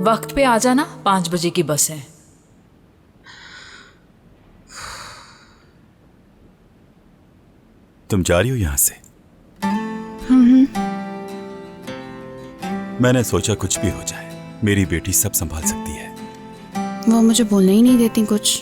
वक्त पे आ जाना, 5 बजे की बस है। तुम जा रही हो यहाँ से? मैंने सोचा कुछ भी हो जाए, मेरी बेटी सब संभाल सकती है। वो मुझे बोलने ही नहीं देती कुछ।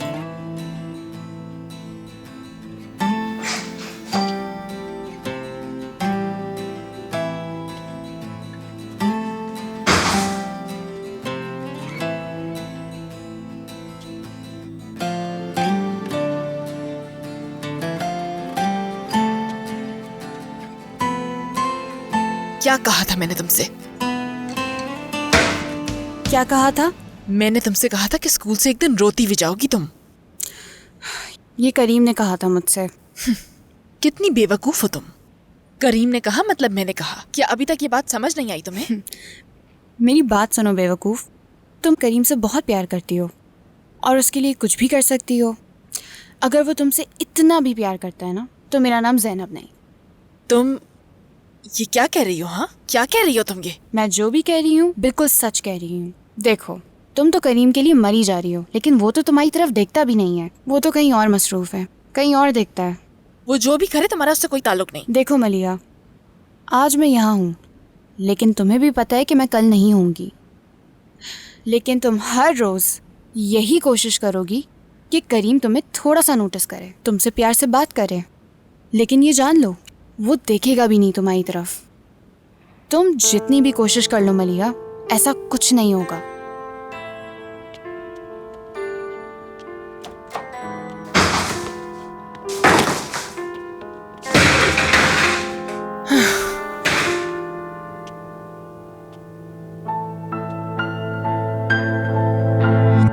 क्या कहा था मैंने तुमसे? क्या कहा था? मैंने तुमसे कहा था कि स्कूल से एक दिन रोती भी जाओगी तुम। ये करीम ने कहा था मुझसे। कितनी बेवकूफ हो तुम। करीम ने कहा मतलब मैंने कहा। क्या अभी तक ये बात समझ नहीं आई तुम्हें? मेरी बात सुनो बेवकूफ, तुम करीम से बहुत प्यार करती हो और उसके लिए कुछ भी कर सकती हो। अगर वो तुमसे इतना भी प्यार करता है ना, तो मेरा नाम जैनब नहीं। तुम ये क्या कह रही हो? हाँ, क्या कह रही हो तुम? ये मैं जो भी कह रही हूँ बिल्कुल सच कह रही हूँ। देखो, तुम तो करीम के लिए मरी जा रही हो, लेकिन वो तो तुम्हारी तरफ देखता भी नहीं है। वो तो कहीं और मसरूफ है, कहीं और देखता है। वो जो भी करे तुम्हारा उससे कोई ताल्लुक नहीं। देखो मलिया, आज मैं यहाँ हूँ, लेकिन तुम्हें भी पता है कि मैं कल नहीं होंगी। लेकिन तुम हर रोज यही कोशिश करोगी कि करीम तुम्हें थोड़ा सा नोटिस करे, तुमसे प्यार से बात करे। लेकिन ये जान लो, वो देखेगा भी नहीं तुम्हारी तरफ। तुम जितनी भी कोशिश कर लो मलिया, ऐसा कुछ नहीं होगा।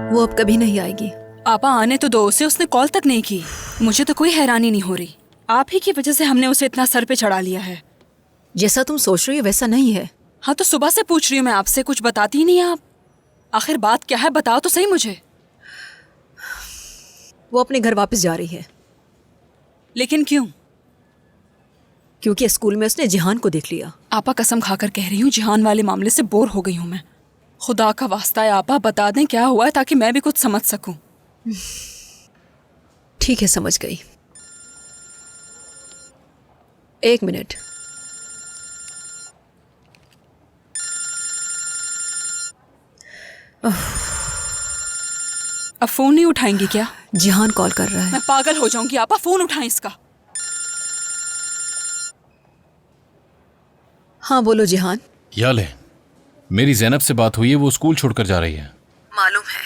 वो अब कभी नहीं आएगी। आपा आने तो दो उसे, उसने कॉल तक नहीं की। मुझे तो कोई हैरानी नहीं हो रही, आप ही की वजह से हमने उसे इतना सर पे चढ़ा लिया है। जैसा तुम सोच रही हो वैसा नहीं है। हाँ तो सुबह से पूछ रही हूँ मैं आपसे, कुछ बताती ही नहीं आप। आखिर बात क्या है, बताओ तो सही मुझे। वो अपने घर वापस जा रही है। लेकिन क्यों? क्योंकि स्कूल में उसने जिहान को देख लिया। आपा कसम खाकर कह रही हूँ, जिहान वाले मामले से बोर हो गई हूँ मैं। खुदा का वास्ता है आपा, बता दें क्या हुआ है ताकि मैं भी कुछ समझ सकूं। ठीक है, समझ गई। 1 मिनट। अब फोन नहीं उठाएंगी क्या? जिहान कॉल कर रहा है। मैं पागल हो जाऊंगी आपा, फोन उठाएं इसका। हाँ बोलो जिहान। याले, मेरी ज़ैनब से बात हुई है, वो स्कूल छोड़कर जा रही है। मालूम है।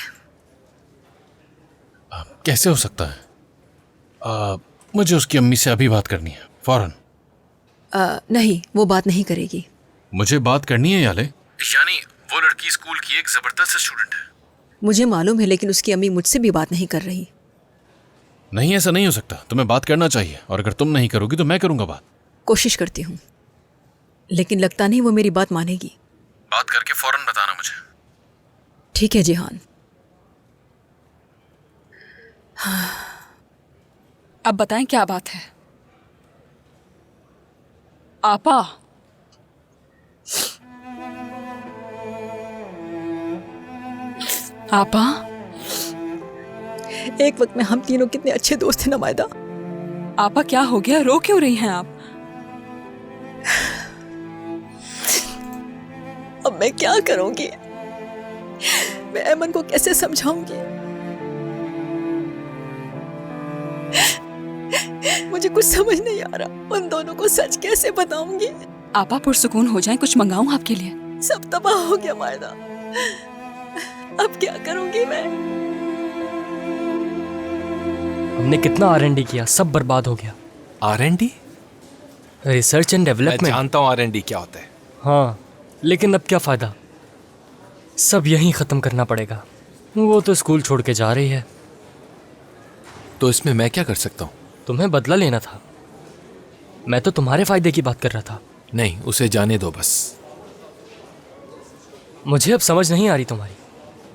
कैसे हो सकता है? मुझे उसकी अम्मी से अभी बात करनी है, फौरन। नहीं, वो बात नहीं करेगी। मुझे बात करनी है याले। यानी वो लड़की स्कूल की एक जबरदस्त स्टूडेंट है। मुझे मालूम है, लेकिन उसकी अम्मी मुझसे भी बात नहीं कर रही। नहीं, ऐसा नहीं हो सकता। तुम्हें बात करना चाहिए, और अगर तुम नहीं करोगी तो मैं करूंगा बात। कोशिश करती हूँ, लेकिन लगता नहीं वो मेरी बात मानेगी। बात करके फौरन बताना मुझे। ठीक है जिहान। अब बताएं क्या बात है? आपा, आपा, एक वक्त में हम तीनों कितने अच्छे दोस्त थे नमायदा। आपा क्या हो गया, रो क्यों रही हैं आप? अब मैं क्या करूंगी? मैं अमन को कैसे समझाऊंगी? मुझे कुछ समझ नहीं आ रहा, उन दोनों को सच कैसे बताऊंगी? आपा पुरसुकून हो जाएं, कुछ मंगाऊं आपके लिए? सब तबाह हो गया मायदा, अब क्या करूंगी मैं? हमने कितना R&D किया, सब बर्बाद हो गया। R&D? रिसर्च एंड मैं डेवलपमेंट। जानता हूँ R&D क्या होता है। हाँ, लेकिन अब क्या फ़ायदा, सब यहीं ख़त्म करना पड़ेगा। वो तो स्कूल छोड़ के जा रही है। तो इसमें मैं क्या कर सकता हूँ? तुम्हें बदला लेना था, मैं तो तुम्हारे फ़ायदे की बात कर रहा था। नहीं, उसे जाने दो बस। मुझे अब समझ नहीं आ रही तुम्हारी,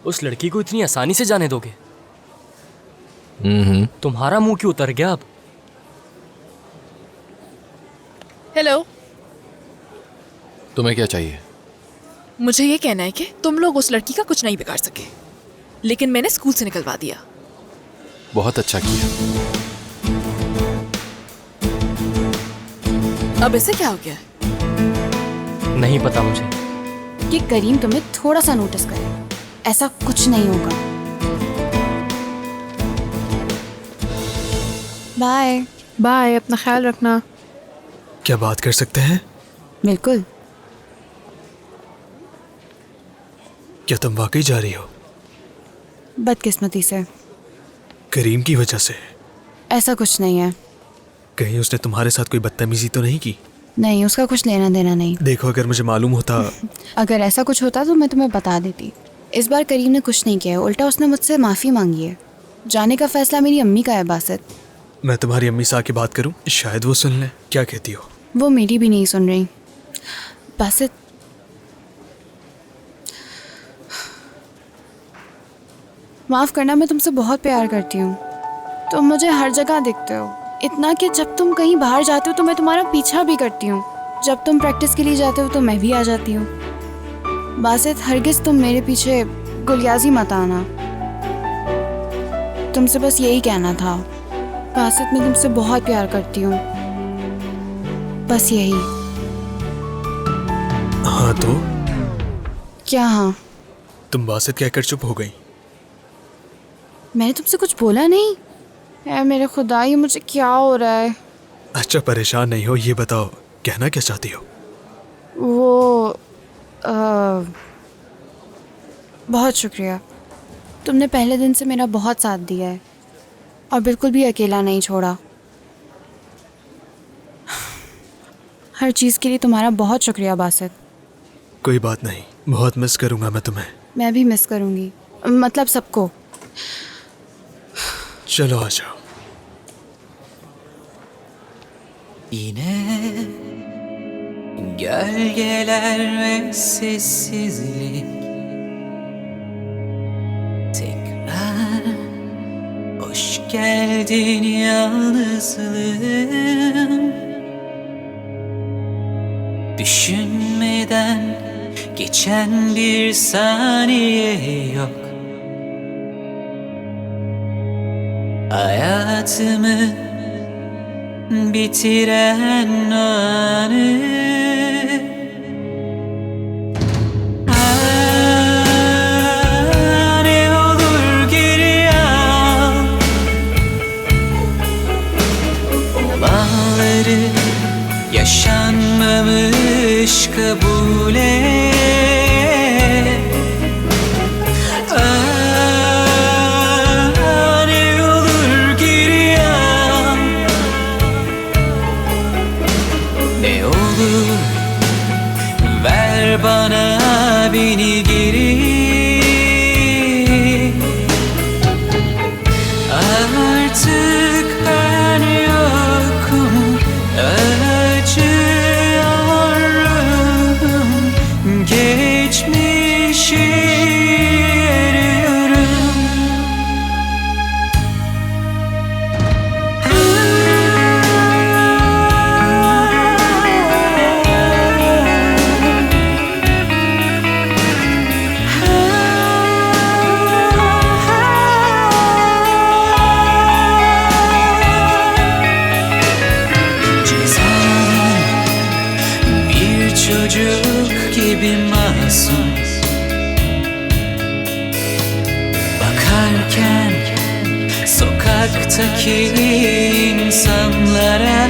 उस लड़की को इतनी आसानी से जाने दोगे? तुम्हारा मुंह क्यों उतर गया अब? हेलो, तुम्हें क्या चाहिए? मुझे ये कहना है कि तुम लोग उस लड़की का कुछ नहीं बिगाड़ सके, लेकिन मैंने स्कूल से निकलवा दिया। बहुत अच्छा किया। अब इसे क्या हो गया? नहीं पता मुझे। कि करीम तुम्हें थोड़ा सा नोटिस करे, ऐसा कुछ नहीं होगा। बाय। बाय, अपना ख्याल रखना। क्या बात कर सकते हैं? बिल्कुल। क्या तुम वाकई जा रही हो? बदकिस्मती से। करीम की वजह से? ऐसा कुछ नहीं है। कहीं उसने तुम्हारे साथ कोई बदतमीजी तो नहीं की? नहीं, उसका कुछ लेना देना नहीं। देखो, अगर मुझे मालूम होता। अगर ऐसा कुछ होता तो मैं तुम्हें बता देती। इस बार करीम ने कुछ नहीं किया है, उल्टा उसने मुझसे माफ़ी मांगी है। जाने का फैसला मेरी अम्मी का है बासित। मैं तुम्हारी अम्मी से आके बात करूं, शायद वो सुन लें। क्या कहती हो? वो मेरी भी नहीं सुन रही। बासित, माफ़ करना, मैं तुमसे बहुत प्यार करती हूँ। तुम मुझे हर जगह दिखते हो, इतना कि जब तुम कहीं बाहर जाते हो तो मैं तुम्हारा पीछा भी करती हूँ। जब तुम प्रैक्टिस के लिए जाते हो तो मैं भी आ जाती हूँ। बासित, हरगिज़ तुम मेरे पीछे गुलियाजी मत आना। तुमसे बस यही कहना था। बासित, मैं तुमसे बहुत प्यार करती हूँ, बस यही। हाँ तो? क्या हाँ? तुम बासित कहकर चुप हो गई। मैंने तुमसे कुछ बोला नहीं। ऐ मेरे खुदा, ये मुझे क्या हो रहा है? अच्छा, परेशान नहीं हो, ये बताओ कहना क्या चाहती हो? वो बहुत शुक्रिया। तुमने पहले दिन से मेरा बहुत साथ दिया है और बिल्कुल भी अकेला नहीं छोड़ा। हर चीज़ के लिए तुम्हारा बहुत शुक्रिया बासित। कोई बात नहीं, बहुत मिस करूंगा मैं तुम्हें। मैं भी मिस करूँगी, मतलब सबको। चलो आ जाओ। Yine gölgeler ve sessizlik, tekrar hoş geldin yalnızlığım. Düşünmeden geçen bir saniye yok. Hayatımı bitiren o anı. Ne olur geri al olanları, yaşanmamış kabul et. Bana beni geri, artık ben yokum, acıyorum, geçmişi arıyorum. Çocuk gibi masum bakarken sokaktaki insanlara,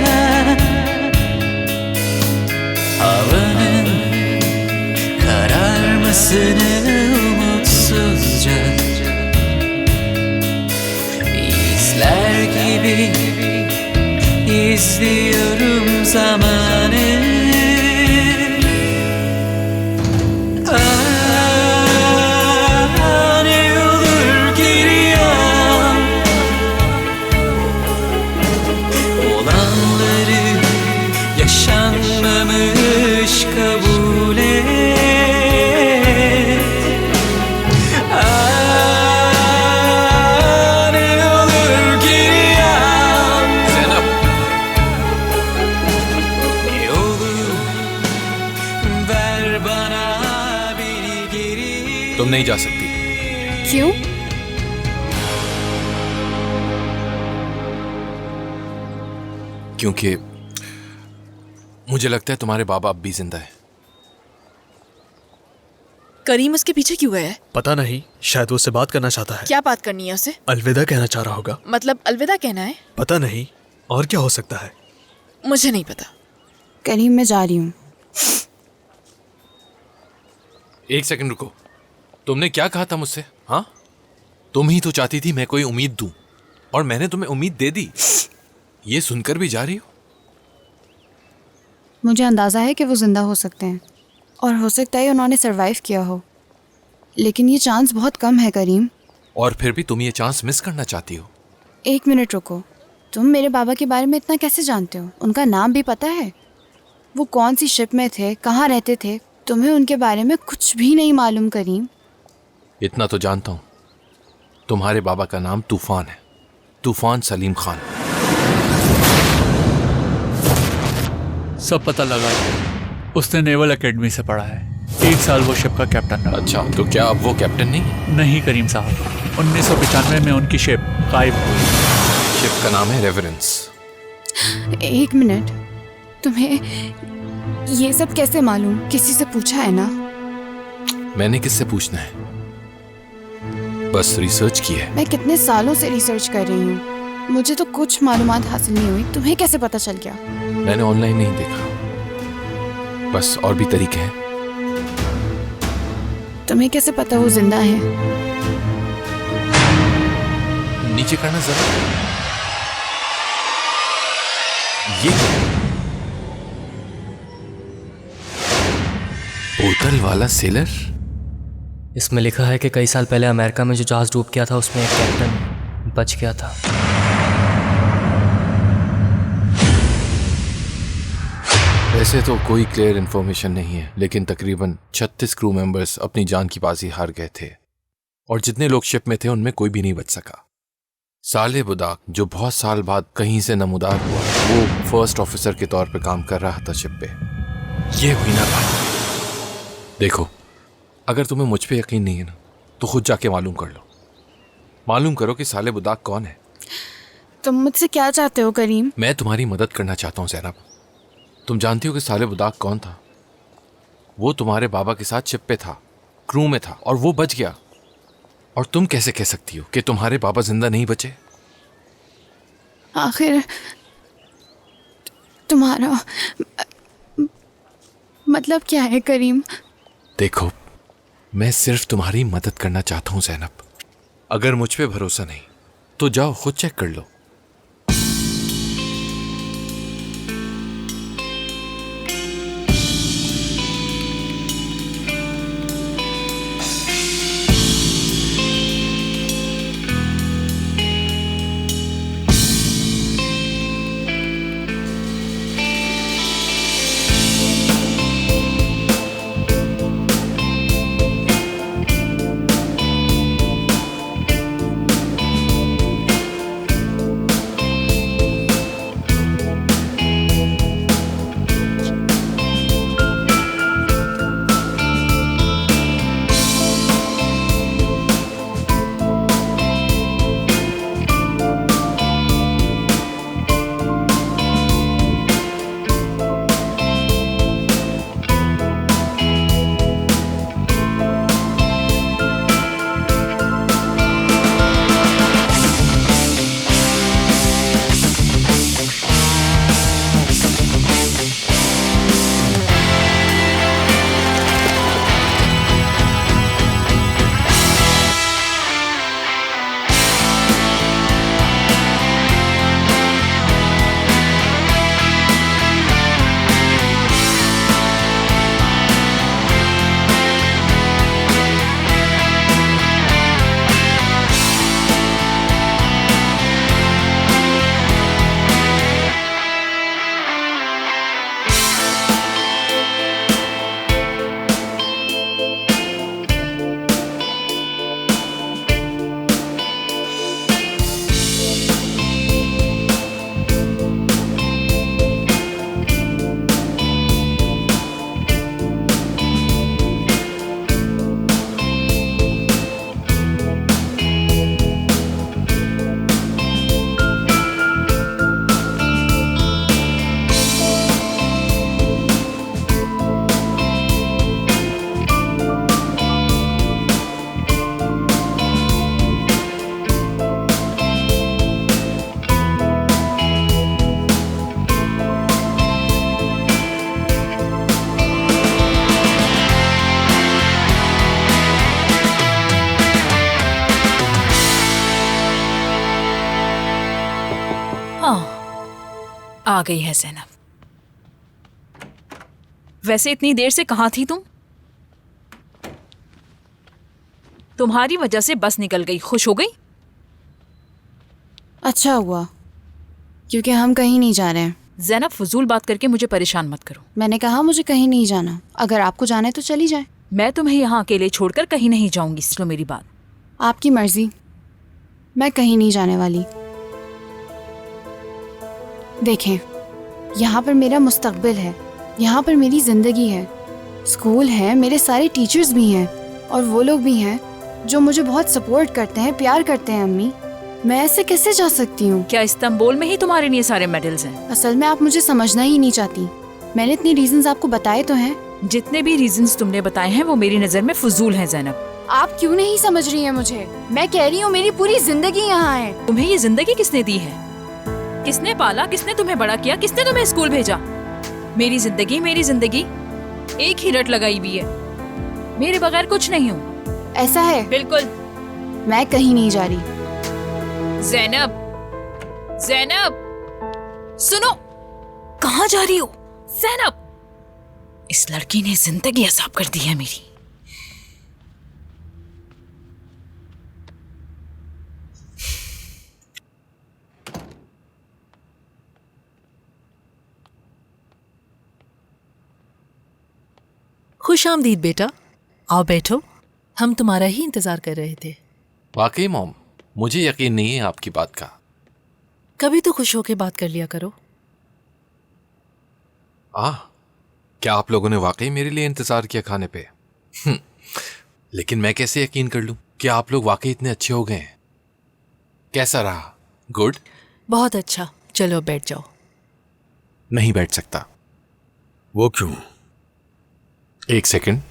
havanın kararmasını umutsuzca izler gibi izliyorum zamanı. Ne olur geri al olanları, yaşanmamış kabul et. Ne olur geri al नहीं जा सकती। क्यों? क्योंकि मुझे लगता है तुम्हारे बाबा अब भी जिंदा है। करीम उसके पीछे क्यों गया है? पता नहीं, शायद वो उससे बात करना चाहता है। क्या बात करनी है उसे? अलविदा कहना चाह रहा होगा। मतलब अलविदा कहना है? पता नहीं, और क्या हो सकता है? मुझे नहीं पता। करीम, मैं जा रही हूँ। एक सेकंड रुको, तुमने क्या कहा था मुझसे? हाँ, तुम ही तो चाहती थी मैं कोई उम्मीद दूं, और मैंने तुम्हें उम्मीद दे दी। ये सुनकर भी जा रही हो? मुझे अंदाज़ा है कि वो ज़िंदा हो सकते हैं, और हो सकता है उन्होंने सरवाइव किया हो, लेकिन ये चांस बहुत कम है करीम। और फिर भी तुम ये चांस मिस करना चाहती हो? एक मिनट रुको, तुम मेरे बाबा के बारे में इतना कैसे जानते हो? उनका नाम भी पता है? वो कौन सी शिप में थे, कहाँ रहते थे? तुम्हें उनके बारे में कुछ भी नहीं मालूम करीम। इतना तो जानता हूं, तुम्हारे बाबा का नाम तूफान है, तूफान सलीम खान। सब पता लगा, उसने नेवल एकेडमी से पढ़ा है। 1 साल वो शिप का कैप्टन रहा। अच्छा, तो क्या अब वो कैप्टन नहीं है? नहीं करीम साहब, 1995 में उनकी शिप गायब हुई। शिप का नाम है रेवरेंस। एक मिनट, तुम्हें ये सब कैसे मालूम? किसी से पूछा है ना? मैंने किससे पूछना है, बस रिसर्च की है। मैं कितने सालों से रिसर्च कर रही हूँ, मुझे तो कुछ मालूमात हासिल नहीं हुई। तुम्हें कैसे पता चल गया? मैंने ऑनलाइन नहीं देखा, बस और भी तरीके हैं। तुम्हें कैसे पता वो जिंदा है? नीचे करना जरा। ये बोतल वाला सेलर? इसमें लिखा है कि कई साल पहले अमेरिका में जो जहाज डूब गया था उसमें एक कैप्टन बच गया था। वैसे तो कोई क्लियर इन्फॉर्मेशन नहीं है, लेकिन तकरीबन 36 क्रू मेंबर्स अपनी जान की बाजी हार गए थे, और जितने लोग शिप में थे उनमें कोई भी नहीं बच सका। साले बुदाक, जो बहुत साल बाद कहीं से नमूदार हुआ, वो फर्स्ट ऑफिसर के तौर पे काम कर रहा था शिप पे। ये हुई ना बात। देखो, अगर तुम्हें मुझ पे यकीन नहीं है ना, तो खुद जाके मालूम कर लो। मालूम करो कि साले बुदाक कौन है। तुम मुझसे क्या चाहते हो करीम? मैं तुम्हारी मदद करना चाहता हूँ ज़ैनब। तुम जानती हो कि साले बुदाक कौन था? वो तुम्हारे बाबा के साथ शिप पे था, क्रू में था, और वो बच गया। और तुम कैसे कह सकती हो कि तुम्हारे बाबा जिंदा नहीं बचे? आखिर तुम्हारा मतलब क्या है करीम? देखो, मैं सिर्फ तुम्हारी मदद करना चाहता हूँ ज़ैनब। अगर मुझ पे भरोसा नहीं तो जाओ खुद चेक कर लो। आ गई है जैनब। वैसे इतनी देर से कहाँ थी तुम? तुम्हारी वजह से बस निकल गई, खुश हो गई? अच्छा हुआ, क्योंकि हम कहीं नहीं जा रहे हैं। जैनब फजूल बात करके मुझे परेशान मत करो। मैंने कहा मुझे कहीं नहीं जाना, अगर आपको जाना है तो चली जाए। मैं तुम्हें यहाँ अकेले छोड़कर कहीं नहीं जाऊंगी, सुनो मेरी बात। आपकी मर्जी, मैं कहीं नहीं जाने वाली। देखें, यहाँ पर मेरा मुस्तकबिल है, यहाँ पर मेरी ज़िंदगी है, स्कूल है, मेरे सारे टीचर्स भी हैं और वो लोग भी हैं जो मुझे बहुत सपोर्ट करते हैं, प्यार करते हैं। अम्मी, मैं ऐसे कैसे जा सकती हूँ? क्या इस्तांबुल में ही तुम्हारे लिए सारे मेडल्स हैं? असल में आप मुझे समझना ही नहीं चाहती। मैंने इतने रीजंस आपको बताए तो हैं। जितने भी रीजंस तुमने बताए हैं वो मेरी नज़र में फजूल हैं जैनब। आप क्यों नहीं समझ रही हैं मुझे? मैं कह रही हूँ मेरी पूरी जिंदगी यहाँ है। तुम्हें ये जिंदगी किसने दी है? किसने पाला, किसने तुम्हें बड़ा किया, किसने तुम्हें स्कूल भेजा? मेरी जिंदगी एक ही रट लगाई हुई है। मेरे बगैर कुछ नहीं हूँ। ऐसा है? बिल्कुल। मैं कहीं नहीं जा रही। जैनब, जैनब, सुनो, कहाँ जा रही हो? जैनब, इस लड़की ने जिंदगी असाब कर दी है मेरी। खुश आमदीद बेटा, आओ बैठो, हम तुम्हारा ही इंतजार कर रहे थे। वाकई मॉम, मुझे यकीन नहीं है आपकी बात का। कभी तो खुश होके बात कर लिया करो। क्या आप लोगों ने वाकई मेरे लिए इंतजार किया खाने पे? लेकिन मैं कैसे यकीन कर लूं कि आप लोग वाकई इतने अच्छे हो गए हैं? कैसा रहा? गुड? बहुत अच्छा, चलो बैठ जाओ। नहीं बैठ सकता। वो क्यों? एक सेकंड।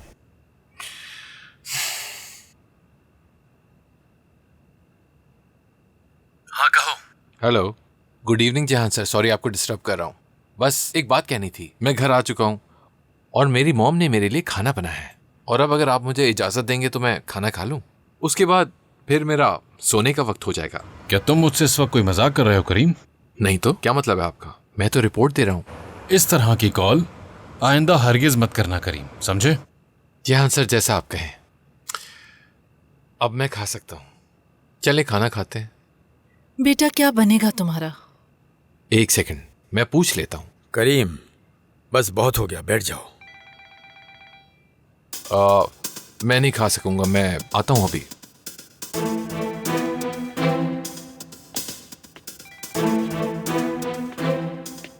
हाँ कहो। हेलो, गुड इवनिंग जहान सर, सॉरी आपको डिस्टर्ब कर रहा हूँ। बस एक बात कहनी थी, मैं घर आ चुका हूँ और मेरी मॉम ने मेरे लिए खाना बनाया है और अब अगर आप मुझे इजाज़त देंगे तो मैं खाना खा लूँ, उसके बाद फिर मेरा सोने का वक्त हो जाएगा। क्या तुम मुझसे इस वक्त कोई मजाक कर रहे हो करीम? नहीं तो क्या मतलब है आपका? मैं तो रिपोर्ट दे रहा हूँ। इस तरह की कॉल आइंदा हरगिज मत करना करीम, समझे? जहान सर, जैसा आप कहें। अब मैं खा सकता हूँ, चले खाना खाते हैं। बेटा क्या बनेगा तुम्हारा? एक सेकंड, मैं पूछ लेता हूँ। करीम, बस बहुत हो गया, बैठ जाओ। मैं नहीं खा सकूंगा, मैं आता हूँ अभी।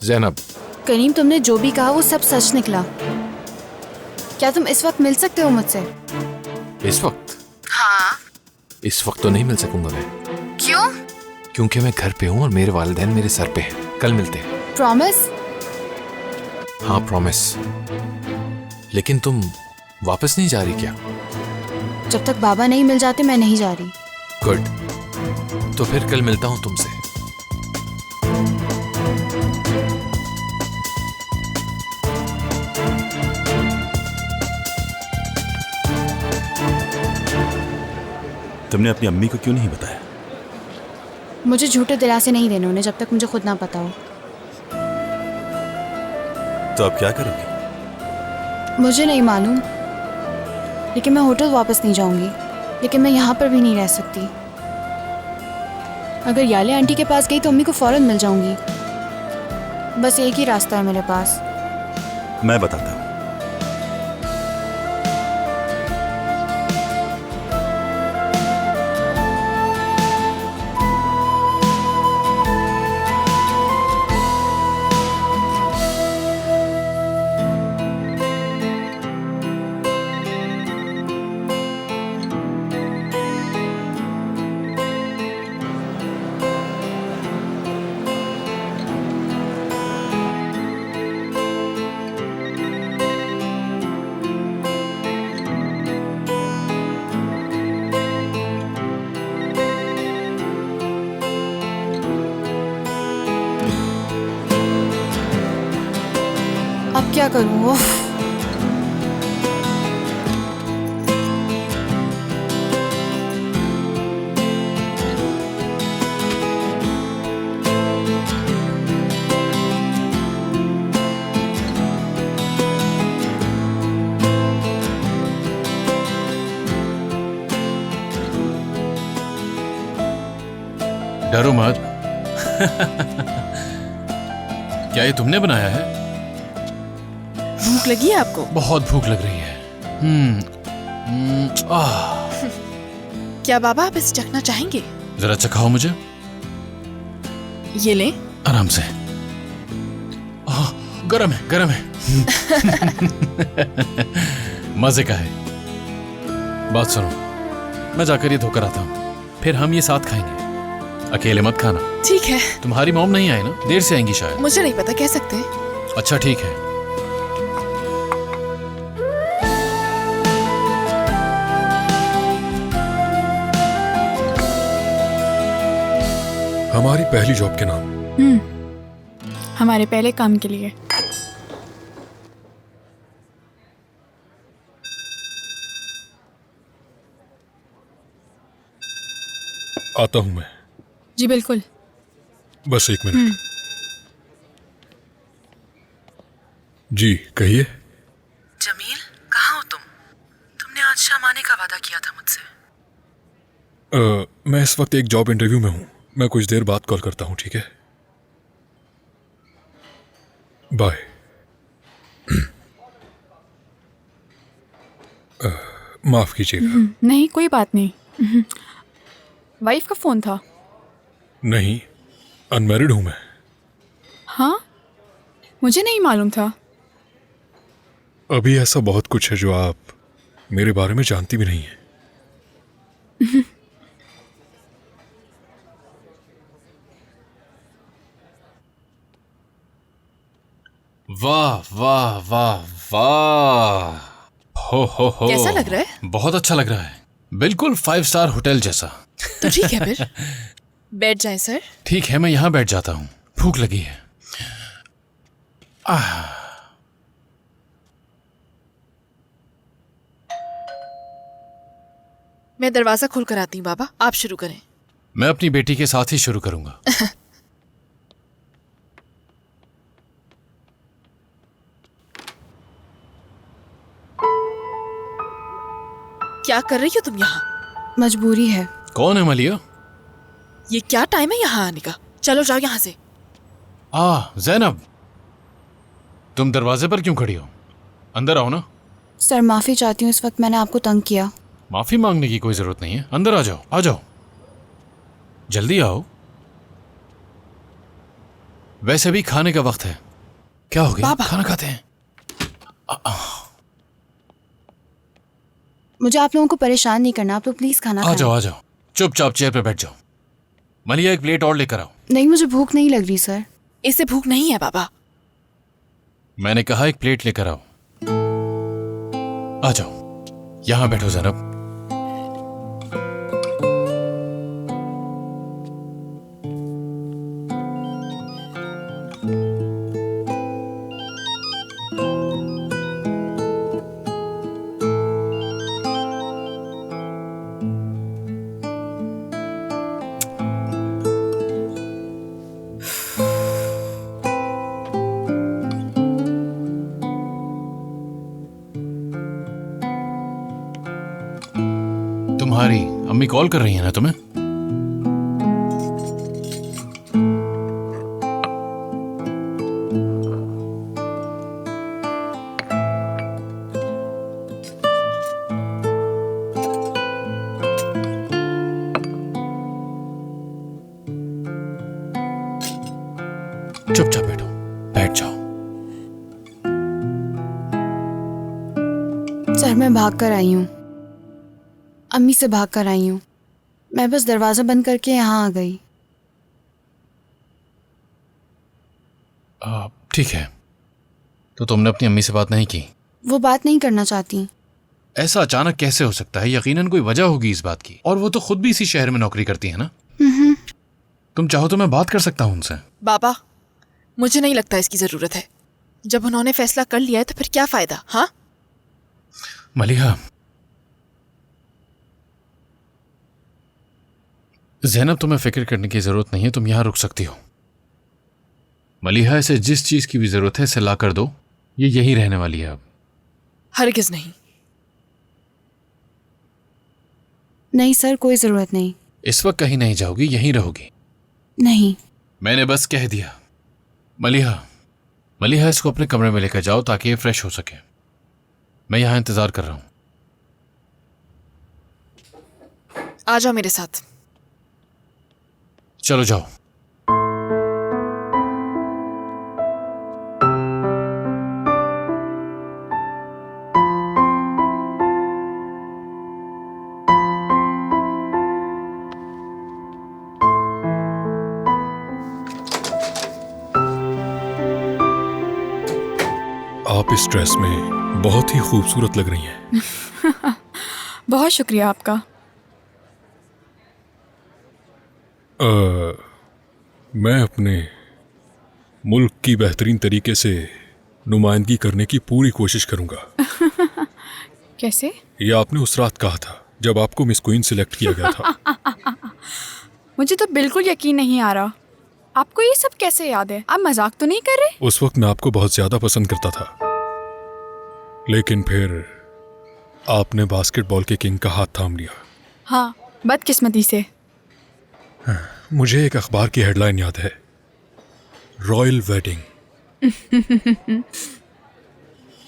ज़ैनब, करीम, तुमने जो भी कहा वो सब सच निकला। क्या तुम इस वक्त मिल सकते हो मुझसे? इस वक्त? हाँ। इस वक्त तो नहीं मिल सकूंगा मैं। क्यों? क्योंकि मैं घर पे हूँ और मेरे वालिदैन मेरे सर पे हैं। कल मिलते हैं। प्रॉमिस? हाँ प्रॉमिस। लेकिन तुम वापस नहीं जा रही क्या? जब तक बाबा नहीं मिल जाते मैं नहीं जा रही। गुड, तो फिर कल मिलता हूँ तुमसे। तुमने अपनी अम्मी को क्यों नहीं बताया? मुझे झूठे दिलासे नहीं देने उन्हें जब तक मुझे खुद ना पता हो। तो अब क्या करोगी? मुझे नहीं मालूम, लेकिन मैं होटल वापस नहीं जाऊंगी, लेकिन मैं यहाँ पर भी नहीं रह सकती। अगर याले आंटी के पास गई तो अम्मी को फौरन मिल जाऊंगी। बस एक ही रास्ता है मेरे पास। मैं बताता हूँ। अब क्या करूँ? उफ। क्या ये तुमने बनाया है? भूख लगी है आपको? बहुत भूख लग रही है। आह, क्या बाबा आप इसे चखना चाहेंगे? जरा चखाओ मुझे। ये ले। आराम से। आह, गरम है, गरम है। मजे का है। बात सुनो, मैं जाकर ये धोकर आता हूँ, फिर हम ये साथ खाएंगे। अकेले मत खाना। ठीक है। तुम्हारी मॉम नहीं आई ना? देर से आएंगी शायद। मुझे नहीं पता, कह सकते हैं। अच्छा ठीक है। हमारी पहली जॉब के नाम। हमारे पहले काम के लिए। आता हूं मैं। जी बिल्कुल। बस 1 मिनट। जी कहिए। जमील, कहाँ हो तुम? तुमने आज शाम आने का वादा किया था मुझसे। मैं इस वक्त एक जॉब इंटरव्यू में हूं। मैं कुछ देर बाद कॉल करता हूं, ठीक है? बाय। माफ कीजिएगा। नहीं कोई बात नहीं। वाइफ का फोन था। नहीं, अनमैरिड हूं मैं। हाँ, मुझे नहीं मालूम था। अभी ऐसा बहुत कुछ है जो आप मेरे बारे में जानती भी नहीं है। वाह वाह वाह वाह, हो कैसा लग रहा है? बहुत अच्छा लग रहा है, बिल्कुल 5 स्टार होटल जैसा। तो ठीक है फिर बैठ जाएं सर। ठीक है, मैं यहां बैठ जाता हूं, भूख लगी है। मैं दरवाजा खोल कर आती हूँ बाबा, आप शुरू करें। मैं अपनी बेटी के साथ ही शुरू करूंगा। क्या कर रही हो तुम यहाँ? मजबूरी है। कौन है मलिया? ये क्या टाइम है यहाँ आने का? चलो जाओ यहाँ से। ज़ैनब, तुम दरवाजे पर क्यों खड़ी हो? अंदर आओ ना। सर माफी चाहती हूँ, इस वक्त मैंने आपको तंग किया। माफी मांगने की कोई जरूरत नहीं है, अंदर आ जाओ, आ जाओ, जल्दी आओ। वैसे भी खाने का वक्त है। क्या हो गया? खाना खाते हैं। मुझे आप लोगों को परेशान नहीं करना, आप लोग प्लीज खाना आ खाएं। जाओ, आ जाओ, चुपचाप चेयर पे बैठ जाओ। मलिया, एक प्लेट और लेकर आओ। नहीं, मुझे भूख नहीं लग रही सर। इसे भूख नहीं है बाबा। मैंने कहा एक प्लेट लेकर आओ। आ जाओ, यहां बैठो ज़ैनब। तुम्हारी अम्मी कॉल कर रही है ना तुम्हें? चुपचाप बैठो, बैठ जाओ। सर मैं भाग कर आई हूँ, अम्मी से भाग कर आई हूँ। मैं बस दरवाजा बंद करके यहाँ आ गई। ठीक है, तो तुमने अपनी अम्मी से बात नहीं की? वो बात नहीं करना चाहती। ऐसा अचानक कैसे हो सकता है? यकीनन कोई वजह होगी इस बात की, और वो तो खुद भी इसी शहर में नौकरी करती है ना। तुम चाहो तो मैं बात कर सकता हूँ उनसे। बाबा, मुझे नहीं लगता इसकी जरूरत है। जब उन्होंने फैसला कर लिया है तो फिर क्या फायदा? हाँ मलिहा, ज़ैनब, तुम्हें फिक्र करने की जरूरत नहीं है, तुम यहां रुक सकती हो। मलिहा, इसे जिस चीज की भी जरूरत है इसे ला कर दो, ये यही रहने वाली है अब। हरगिज नहीं। नहीं सर, कोई जरूरत नहीं। इस वक्त कहीं नहीं जाओगी, यहीं रहोगी? नहीं। मैंने बस कह दिया। मलिहा इसको अपने कमरे में लेकर जाओ ताकि ये फ्रेश हो सके। मैं यहां इंतजार कर रहा हूं। आ जाओ मेरे साथ। चलो जाओ। आप इस ड्रेस में बहुत ही खूबसूरत लग रही हैं। बहुत शुक्रिया आपका। मैं अपने मुल्क की बेहतरीन तरीके से नुमाइंदगी करने की पूरी कोशिश करूंगा। कैसे? ये आपने उस रात कहा था जब आपको मिस क्वीन सिलेक्ट किया गया था। मुझे तो बिल्कुल यकीन नहीं आ रहा। आपको ये सब कैसे याद है? आप मजाक तो नहीं कर रहे? उस वक्त मैं आपको बहुत ज्यादा पसंद करता था, लेकिन फिर आपने बास्केटबॉल के किंग का हाथ थाम लिया। हाँ, बदकिस्मती से। मुझे एक अखबार की हेडलाइन याद है, रॉयल वेडिंग।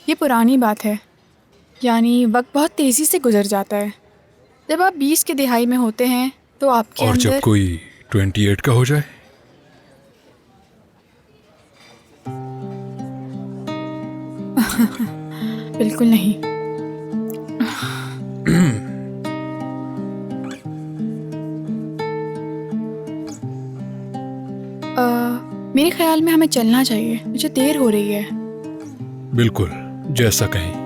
ये पुरानी बात है, यानी वक्त बहुत तेजी से गुजर जाता है। जब आप 20 की दिहाई में होते हैं तो आपके और अंदर जब कोई 28 का हो जाए? बिल्कुल नहीं। मेरे ख्याल में हमें चलना चाहिए, मुझे देर हो रही है। बिल्कुल, जैसा कहीं।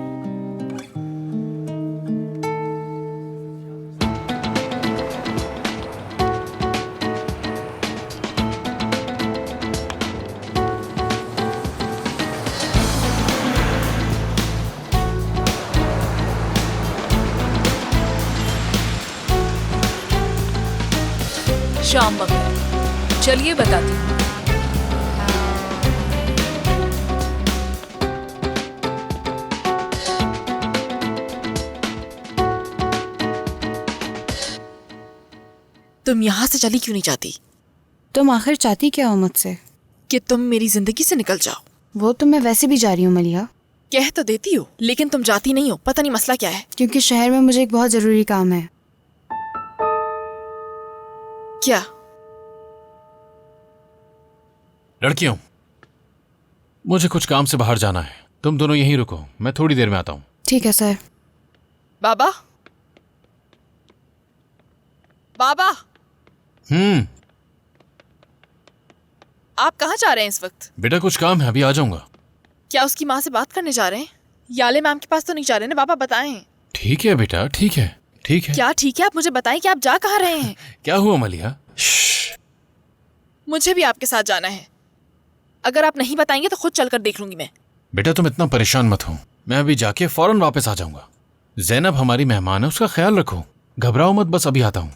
शाम वक्त चलिए बताती हूँ। तुम यहाँ से चली क्यों नहीं जाती? तुम आखिर चाहती क्या हो मुझसे? कि तुम मेरी जिंदगी से निकल जाओ। वो तो मैं वैसे भी जा रही हूँ मलिहा। कह तो देती हो, लेकिन तुम जाती नहीं हो। पता नहीं मसला क्या है। क्योंकि शहर में मुझे एक बहुत जरूरी काम है। क्या? लड़कियों, मुझे कुछ काम से बाहर जाना है। तुम दोनों यहीं रुको, मैं थोड़ी देर में आता हूँ। ठीक है सर। बाबा, बाबा, आप कहाँ जा रहे हैं इस वक्त? बेटा कुछ काम है, अभी आ जाऊंगा। क्या उसकी माँ से बात करने जा रहे हैं? याले मैम के पास तो नहीं जा रहे ना? बाबा बताएं। ठीक है बेटा, ठीक है, ठीक है। क्या ठीक है? आप मुझे बताएं कि आप जा कहाँ रहे हैं? क्या हुआ मलिहा? मुझे भी आपके साथ जाना है। अगर आप नहीं बताएंगे तो खुद चलकर देख लूंगी मैं। बेटा तुम इतना परेशान मत हो, मैं अभी जाके फौरन वापस आ जाऊंगा। जैनब हमारी मेहमान है, उसका ख्याल रखो। घबराओ मत, बस अभी आता हूँ।